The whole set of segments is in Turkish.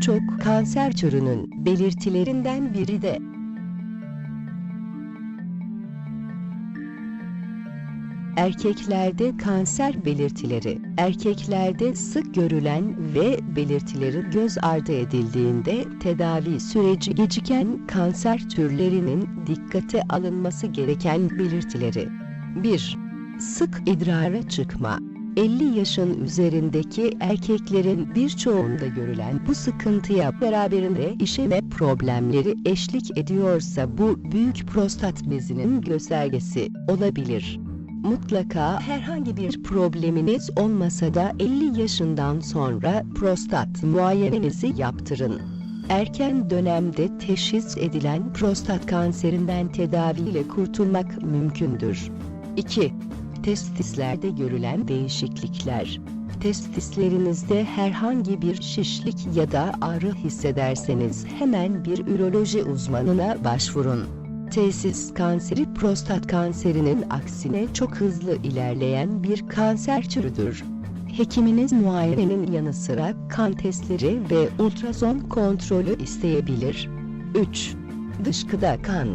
birçok kanser türünün belirtilerinden biri de erkeklerde kanser belirtileri, erkeklerde sık görülen ve belirtileri göz ardı edildiğinde tedavi süreci geciken kanser türlerinin dikkate alınması gereken belirtileri. 1. Sık idrara çıkma. 50 yaşın üzerindeki erkeklerin birçoğunda görülen bu sıkıntıya beraberinde işeme problemleri eşlik ediyorsa bu büyük prostat bezinin göstergesi olabilir. Mutlaka herhangi bir probleminiz olmasa da 50 yaşından sonra prostat muayenenizi yaptırın. Erken dönemde teşhis edilen prostat kanserinden tedaviyle kurtulmak mümkündür. 2. Testislerde görülen değişiklikler. Testislerinizde herhangi bir şişlik ya da ağrı hissederseniz hemen bir üroloji uzmanına başvurun. Testis kanseri prostat kanserinin aksine çok hızlı ilerleyen bir kanser türüdür. Hekiminiz muayenenin yanı sıra kan testleri ve ultrason kontrolü isteyebilir. 3. Dışkıda kan,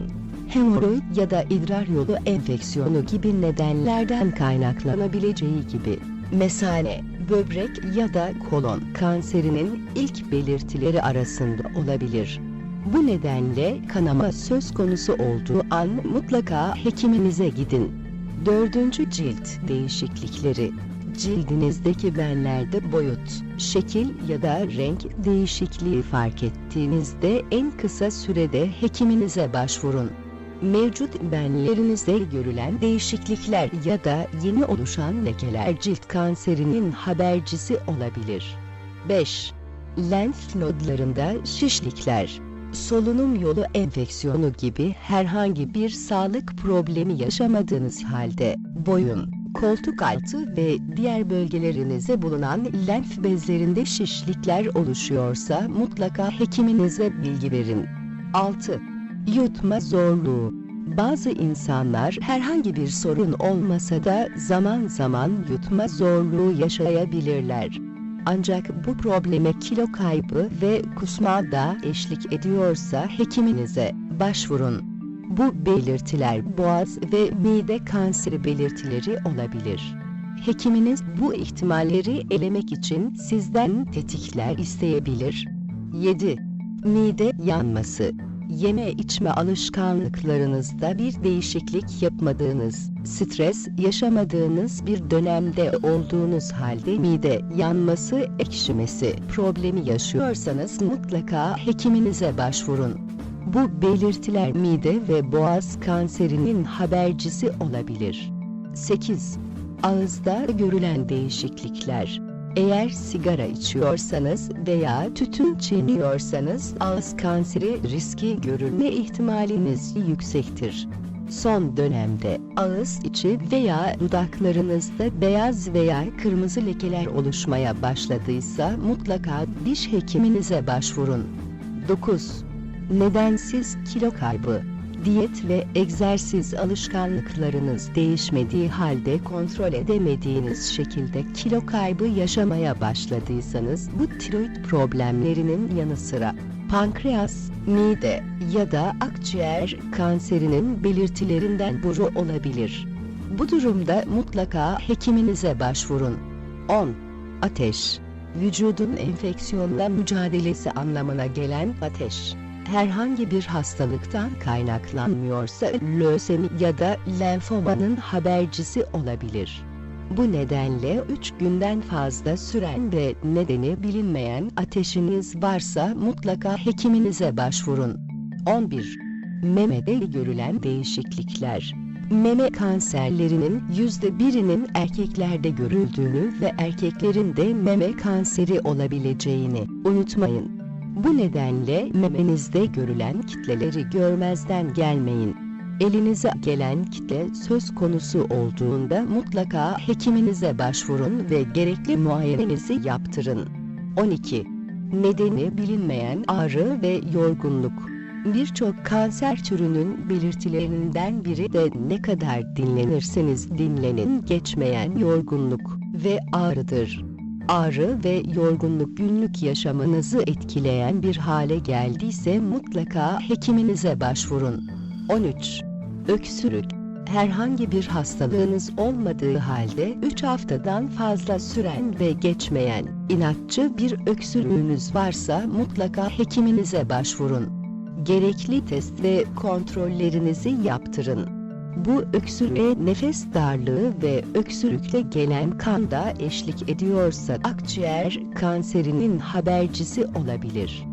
hemoroid ya da idrar yolu enfeksiyonu gibi nedenlerden kaynaklanabileceği gibi mesane, böbrek ya da kolon kanserinin ilk belirtileri arasında olabilir. Bu nedenle kanama söz konusu olduğu an mutlaka hekiminize gidin. 4. Cilt değişiklikleri. Cildinizdeki benlerde boyut, şekil ya da renk değişikliği fark ettiğinizde en kısa sürede hekiminize başvurun. Mevcut benlerinizde görülen değişiklikler ya da yeni oluşan lekeler cilt kanserinin habercisi olabilir. 5. Lenf nodlarında şişlikler. Solunum yolu enfeksiyonu gibi herhangi bir sağlık problemi yaşamadığınız halde boyun, koltuk altı ve diğer bölgelerinizde bulunan lenf bezlerinde şişlikler oluşuyorsa mutlaka hekiminize bilgi verin. 6. Yutma zorluğu. Bazı insanlar herhangi bir sorun olmasa da zaman zaman yutma zorluğu yaşayabilirler. Ancak bu probleme kilo kaybı ve kusma da eşlik ediyorsa hekiminize başvurun. Bu belirtiler boğaz ve mide kanseri belirtileri olabilir. Hekiminiz bu ihtimalleri elemek için sizden tetkikler isteyebilir. 7. Mide yanması. Yeme içme alışkanlıklarınızda bir değişiklik yapmadığınız, stres yaşamadığınız bir dönemde olduğunuz halde mide yanması, ekşimesi problemi yaşıyorsanız mutlaka hekiminize başvurun. Bu belirtiler mide ve boğaz kanserinin habercisi olabilir. 8. Ağızda görülen değişiklikler. Eğer sigara içiyorsanız veya tütün çiğniyorsanız ağız kanseri riski görülme ihtimaliniz yüksektir. Son dönemde ağız içi veya dudaklarınızda beyaz veya kırmızı lekeler oluşmaya başladıysa mutlaka diş hekiminize başvurun. 9. Nedensiz kilo kaybı. Diyet ve egzersiz alışkanlıklarınız değişmediği halde kontrol edemediğiniz şekilde kilo kaybı yaşamaya başladıysanız bu tiroid problemlerinin yanı sıra pankreas, mide ya da akciğer kanserinin belirtilerinden biri olabilir. Bu durumda mutlaka hekiminize başvurun. 10. Ateş. Vücudun enfeksiyonla mücadelesi anlamına gelen ateş. Herhangi bir hastalıktan kaynaklanmıyorsa lösemi ya da lenfomanın habercisi olabilir. Bu nedenle 3 günden fazla süren ve nedeni bilinmeyen ateşiniz varsa mutlaka hekiminize başvurun. 11. Memede görülen değişiklikler. Meme kanserlerinin %1'inin erkeklerde görüldüğünü ve erkeklerin de meme kanseri olabileceğini unutmayın. Bu nedenle memenizde görülen kitleleri görmezden gelmeyin. Elinize gelen kitle söz konusu olduğunda mutlaka hekiminize başvurun ve gerekli muayenenizi yaptırın. 12. Nedeni bilinmeyen ağrı ve yorgunluk. Birçok kanser türünün belirtilerinden biri de ne kadar dinlenirseniz dinlenin geçmeyen yorgunluk ve ağrıdır. Ağrı ve yorgunluk günlük yaşamınızı etkileyen bir hale geldiyse mutlaka hekiminize başvurun. 13. Öksürük. Herhangi bir hastalığınız olmadığı halde 3 haftadan fazla süren ve geçmeyen, inatçı bir öksürüğünüz varsa mutlaka hekiminize başvurun. Gerekli test ve kontrollerinizi yaptırın. Bu öksürüğe nefes darlığı ve öksürükle gelen kan da eşlik ediyorsa akciğer kanserinin habercisi olabilir.